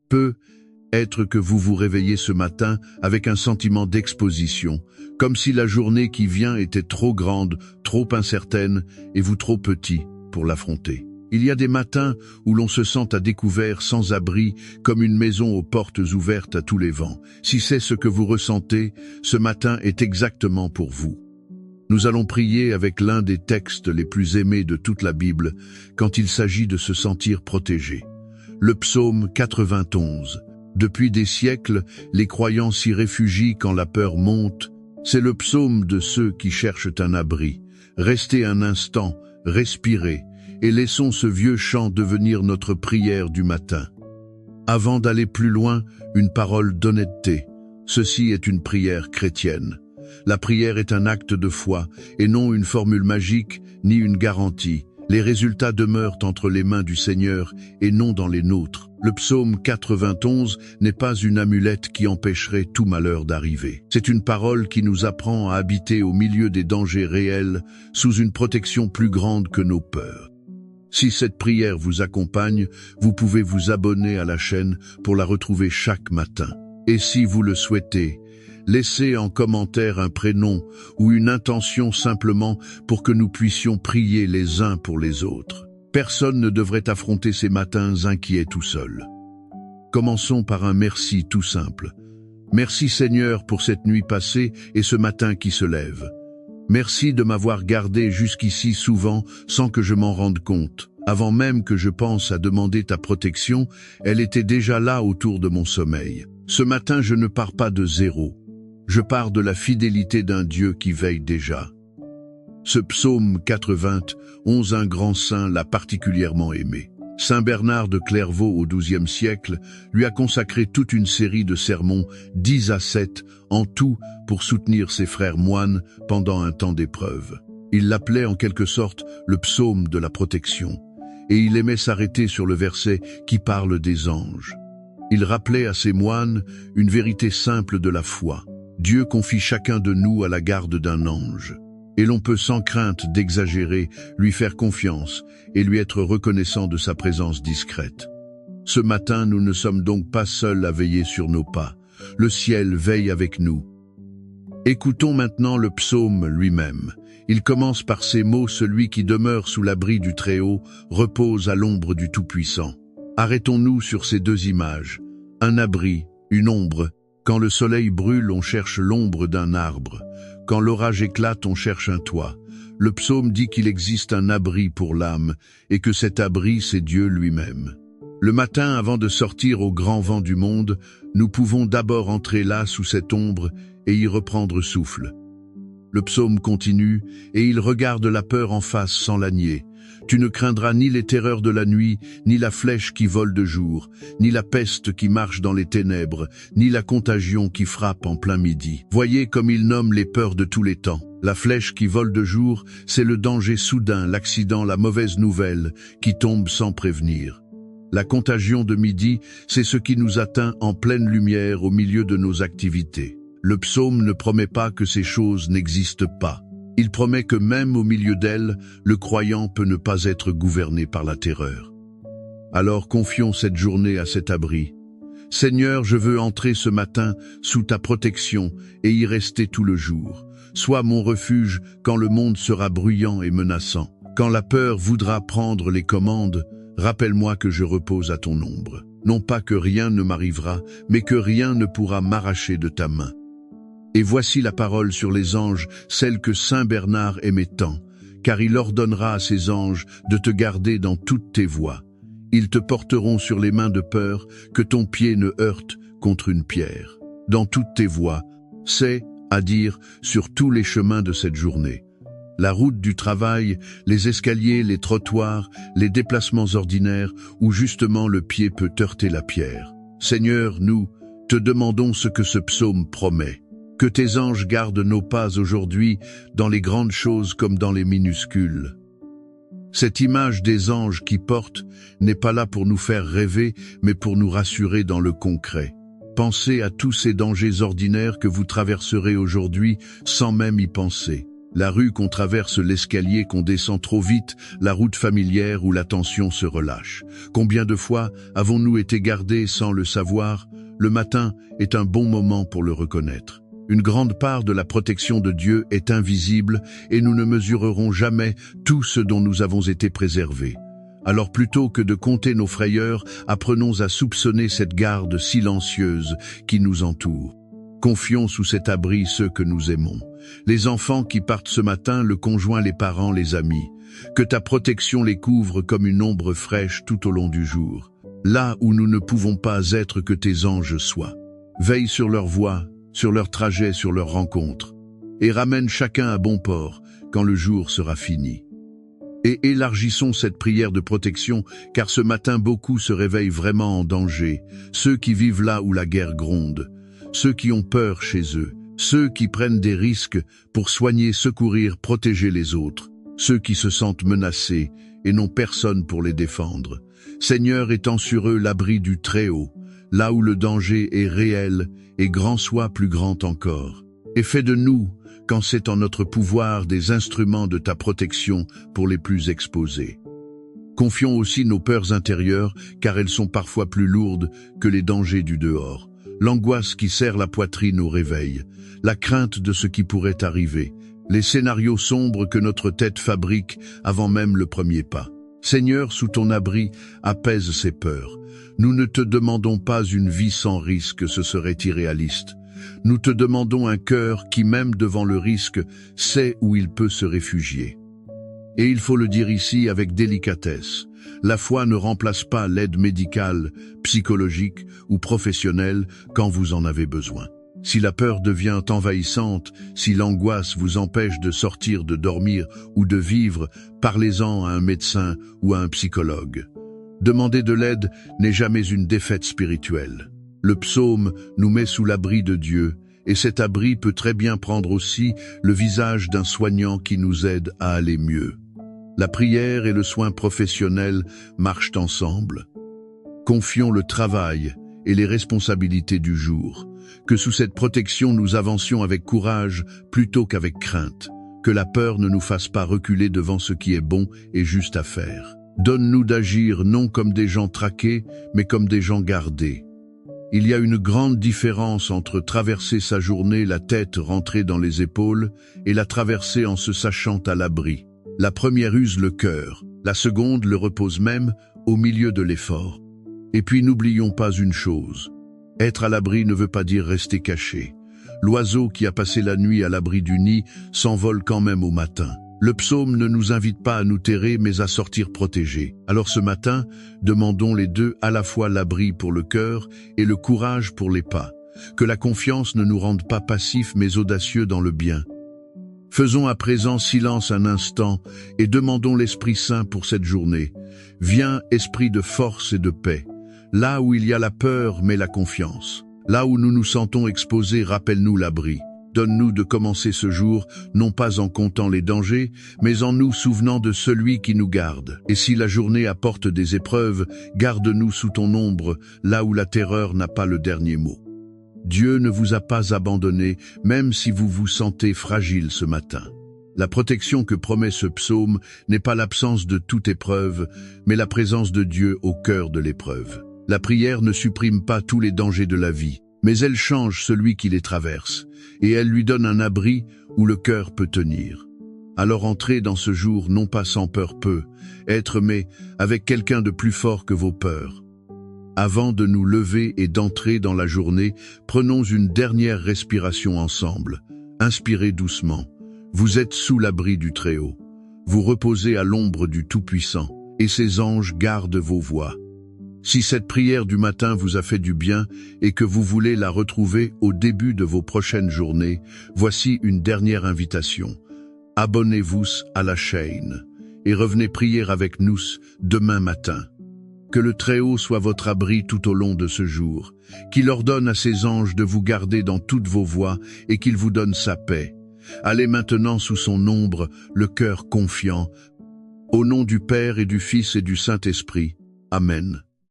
Peut être que vous vous réveillez ce matin avec un sentiment d'exposition, comme si la journée qui vient était trop grande, trop incertaine et vous trop petit pour l'affronter. Il y a des matins où l'on se sent à découvert, sans abri, comme une maison aux portes ouvertes à tous les vents. Si c'est ce que vous ressentez, ce matin est exactement pour vous. Nous allons prier avec l'un des textes les plus aimés de toute la Bible quand il s'agit de se sentir protégé. Le psaume 91. Depuis des siècles, les croyants s'y réfugient quand la peur monte. C'est le psaume de ceux qui cherchent un abri. Restez un instant, respirez, et laissons ce vieux chant devenir notre prière du matin. Avant d'aller plus loin, une parole d'honnêteté. Ceci est une prière chrétienne. La prière est un acte de foi, et non une formule magique, ni une garantie. Les résultats demeurent entre les mains du Seigneur, et non dans les nôtres. Le psaume 91 n'est pas une amulette qui empêcherait tout malheur d'arriver. C'est une parole qui nous apprend à habiter au milieu des dangers réels, sous une protection plus grande que nos peurs. Si cette prière vous accompagne, vous pouvez vous abonner à la chaîne pour la retrouver chaque matin. Et si vous le souhaitez, laissez en commentaire un prénom ou une intention simplement pour que nous puissions prier les uns pour les autres. Personne ne devrait affronter ces matins inquiets tout seul. Commençons par un merci tout simple. Merci Seigneur pour cette nuit passée et ce matin qui se lève. Merci de m'avoir gardé jusqu'ici souvent sans que je m'en rende compte. Avant même que je pense à demander ta protection, elle était déjà là autour de mon sommeil. Ce matin, je ne pars pas de zéro. Je pars de la fidélité d'un Dieu qui veille déjà. Ce psaume 91, un grand saint l'a particulièrement aimé. Saint Bernard de Clairvaux au XIIe siècle lui a consacré toute une série de sermons, 10 à 7, en tout, pour soutenir ses frères moines pendant un temps d'épreuve. Il l'appelait en quelque sorte le psaume de la protection, et il aimait s'arrêter sur le verset qui parle des anges. Il rappelait à ses moines une vérité simple de la foi. Dieu confie chacun de nous à la garde d'un ange. Et l'on peut sans crainte d'exagérer lui faire confiance et lui être reconnaissant de sa présence discrète. Ce matin, nous ne sommes donc pas seuls à veiller sur nos pas. Le ciel veille avec nous. Écoutons maintenant le psaume lui-même. Il commence par ces mots: « Celui qui demeure sous l'abri du Très-Haut repose à l'ombre du Tout-Puissant ». Arrêtons-nous sur ces deux images. Un abri, une ombre. Quand le soleil brûle, on cherche l'ombre d'un arbre. Quand l'orage éclate, on cherche un toit. Le psaume dit qu'il existe un abri pour l'âme, et que cet abri, c'est Dieu lui-même. Le matin, avant de sortir au grand vent du monde, nous pouvons d'abord entrer là, sous cette ombre, et y reprendre souffle. Le psaume continue, et il regarde la peur en face sans la nier. Tu ne craindras ni les terreurs de la nuit, ni la flèche qui vole de jour, ni la peste qui marche dans les ténèbres, ni la contagion qui frappe en plein midi. Voyez comme il nomme les peurs de tous les temps. La flèche qui vole de jour, c'est le danger soudain, l'accident, la mauvaise nouvelle, qui tombe sans prévenir. La contagion de midi, c'est ce qui nous atteint en pleine lumière au milieu de nos activités. Le psaume ne promet pas que ces choses n'existent pas. Il promet que même au milieu d'elles, le croyant peut ne pas être gouverné par la terreur. Alors confions cette journée à cet abri. Seigneur, je veux entrer ce matin sous ta protection et y rester tout le jour. Sois mon refuge quand le monde sera bruyant et menaçant. Quand la peur voudra prendre les commandes, rappelle-moi que je repose à ton ombre. Non pas que rien ne m'arrivera, mais que rien ne pourra m'arracher de ta main. Et voici la parole sur les anges, celle que Saint Bernard aimait tant, car il ordonnera à ses anges de te garder dans toutes tes voies. Ils te porteront sur les mains de peur, que ton pied ne heurte contre une pierre. Dans toutes tes voies, c'est, à dire, sur tous les chemins de cette journée. La route du travail, les escaliers, les trottoirs, les déplacements ordinaires, où justement le pied peut heurter la pierre. Seigneur, nous te demandons ce que ce psaume promet. Que tes anges gardent nos pas aujourd'hui dans les grandes choses comme dans les minuscules. Cette image des anges qui portent n'est pas là pour nous faire rêver, mais pour nous rassurer dans le concret. Pensez à tous ces dangers ordinaires que vous traverserez aujourd'hui sans même y penser. La rue qu'on traverse, l'escalier qu'on descend trop vite, la route familière où la tension se relâche. Combien de fois avons-nous été gardés sans le savoir? Le matin est un bon moment pour le reconnaître. Une grande part de la protection de Dieu est invisible et nous ne mesurerons jamais tout ce dont nous avons été préservés. Alors plutôt que de compter nos frayeurs, apprenons à soupçonner cette garde silencieuse qui nous entoure. Confions sous cet abri ceux que nous aimons. Les enfants qui partent ce matin, le conjoint, les parents, les amis. Que ta protection les couvre comme une ombre fraîche tout au long du jour. Là où nous ne pouvons pas être, que tes anges soient. Veille sur leur voie, sur leur trajet, sur leur rencontre. Et ramène chacun à bon port quand le jour sera fini. Et élargissons cette prière de protection, car ce matin beaucoup se réveillent vraiment en danger. Ceux qui vivent là où la guerre gronde. Ceux qui ont peur chez eux, ceux qui prennent des risques pour soigner, secourir, protéger les autres, ceux qui se sentent menacés et n'ont personne pour les défendre. Seigneur, étends sur eux l'abri du Très-Haut, là où le danger est réel et grand soit plus grand encore. Et fais de nous, quand c'est en notre pouvoir, des instruments de ta protection pour les plus exposés. Confions aussi nos peurs intérieures, car elles sont parfois plus lourdes que les dangers du dehors. L'angoisse qui serre la poitrine au réveil, la crainte de ce qui pourrait arriver, les scénarios sombres que notre tête fabrique avant même le premier pas. Seigneur, sous ton abri, apaise ces peurs. Nous ne te demandons pas une vie sans risque, ce serait irréaliste. Nous te demandons un cœur qui, même devant le risque, sait où il peut se réfugier. Et il faut le dire ici avec délicatesse, la foi ne remplace pas l'aide médicale, psychologique ou professionnelle quand vous en avez besoin. Si la peur devient envahissante, si l'angoisse vous empêche de sortir, de dormir ou de vivre, parlez-en à un médecin ou à un psychologue. Demander de l'aide n'est jamais une défaite spirituelle. Le psaume nous met sous l'abri de Dieu, et cet abri peut très bien prendre aussi le visage d'un soignant qui nous aide à aller mieux. La prière et le soin professionnel marchent ensemble. Confions le travail et les responsabilités du jour. Que sous cette protection nous avancions avec courage plutôt qu'avec crainte. Que la peur ne nous fasse pas reculer devant ce qui est bon et juste à faire. Donne-nous d'agir non comme des gens traqués, mais comme des gens gardés. Il y a une grande différence entre traverser sa journée la tête rentrée dans les épaules et la traverser en se sachant à l'abri. La première use le cœur, la seconde le repose même au milieu de l'effort. Et puis n'oublions pas une chose. Être à l'abri ne veut pas dire rester caché. L'oiseau qui a passé la nuit à l'abri du nid s'envole quand même au matin. Le psaume ne nous invite pas à nous terrer mais à sortir protégés. Alors ce matin, demandons les deux, à la fois l'abri pour le cœur et le courage pour les pas. Que la confiance ne nous rende pas passifs mais audacieux dans le bien. Faisons à présent silence un instant et demandons l'Esprit Saint pour cette journée. Viens, esprit de force et de paix. Là où il y a la peur, mais la confiance. Là où nous nous sentons exposés, rappelle-nous l'abri. Donne-nous de commencer ce jour, non pas en comptant les dangers, mais en nous souvenant de celui qui nous garde. Et si la journée apporte des épreuves, garde-nous sous ton ombre, là où la terreur n'a pas le dernier mot. Dieu ne vous a pas abandonné, même si vous vous sentez fragile ce matin. La protection que promet ce psaume n'est pas l'absence de toute épreuve, mais la présence de Dieu au cœur de l'épreuve. La prière ne supprime pas tous les dangers de la vie, mais elle change celui qui les traverse, et elle lui donne un abri où le cœur peut tenir. Alors entrez dans ce jour non pas sans peur peu, être mais avec quelqu'un de plus fort que vos peurs. Avant de nous lever et d'entrer dans la journée, prenons une dernière respiration ensemble. Inspirez doucement. Vous êtes sous l'abri du Très-Haut. Vous reposez à l'ombre du Tout-Puissant, et ses anges gardent vos voies. Si cette prière du matin vous a fait du bien et que vous voulez la retrouver au début de vos prochaines journées, voici une dernière invitation. Abonnez-vous à la chaîne et revenez prier avec nous demain matin. Que le Très-Haut soit votre abri tout au long de ce jour, qu'il ordonne à ses anges de vous garder dans toutes vos voies et qu'il vous donne sa paix. Allez maintenant sous son ombre, le cœur confiant. Au nom du Père et du Fils et du Saint-Esprit. Amen.